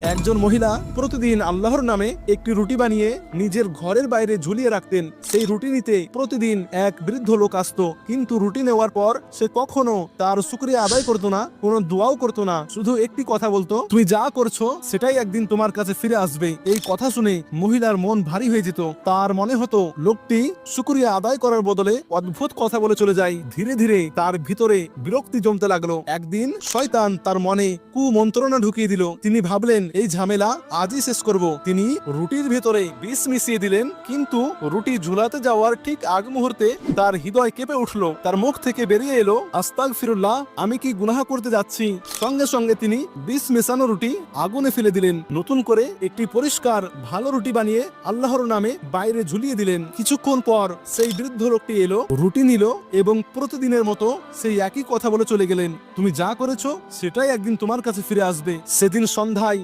একজন মহিলা প্রতিদিন আল্লাহর নামে একটি রুটি বানিয়ে নিজের ঘরের বাইরে ঝুলিয়ে রাখতেন। সেই রুটি নিতে প্রতিদিন এক বৃদ্ধ লোক আসতো, কিন্তু রুটি নেওয়ার পর সে কখনো তার শুকরিয়া আদায় করতো না, কোনো দোয়াও করতো না, শুধু একটি কথা বলতো, তুমি যা করছো সেটাই একদিন তোমার কাছে ফিরে আসবে। এই কথা শুনে মহিলার মন ভারী হয়ে যেত। তার মনে হতো লোকটি শুকরিয়া আদায় করার বদলে অদ্ভুত কথা বলে চলে যায়। ধীরে ধীরে তার ভিতরে বিরক্তি জমতে লাগলো। একদিন শয়তান তার মনে কুমন্ত্রণা ঢুকিয়ে দিল। তিনি ভাবলেন, এই ঝামেলা আজই শেষ করব। তিনি রুটির ভেতরে বিষ মিশিয়ে দিলেন, কিন্তু রুটি ঝুলাতে যাওয়ার ঠিক আগ মুহূর্তে তার হৃদয় কেঁপে উঠল। তার মুখ থেকে বেরিয়ে এলো, আস্তাগফিরুল্লাহ, আমি কি গুনাহ করতে যাচ্ছি। সঙ্গে সঙ্গে তিনি বিষ মেশানো রুটি আগুনে ফেলে দিলেন। নতুন করে একটি পরিষ্কার ভালো রুটি বানিয়ে আল্লাহর নামে বাইরে ঝুলিয়ে দিলেন। কিছুক্ষণ পর সেই বৃদ্ধ লোকটি এলো, রুটি নিল এবং প্রতিদিনের মতো সেই একই কথা বলে চলে গেলেন, তুমি যা করেছো সেটাই একদিন তোমার কাছে ফিরে আসবে। সেদিন সন্ধ্যায়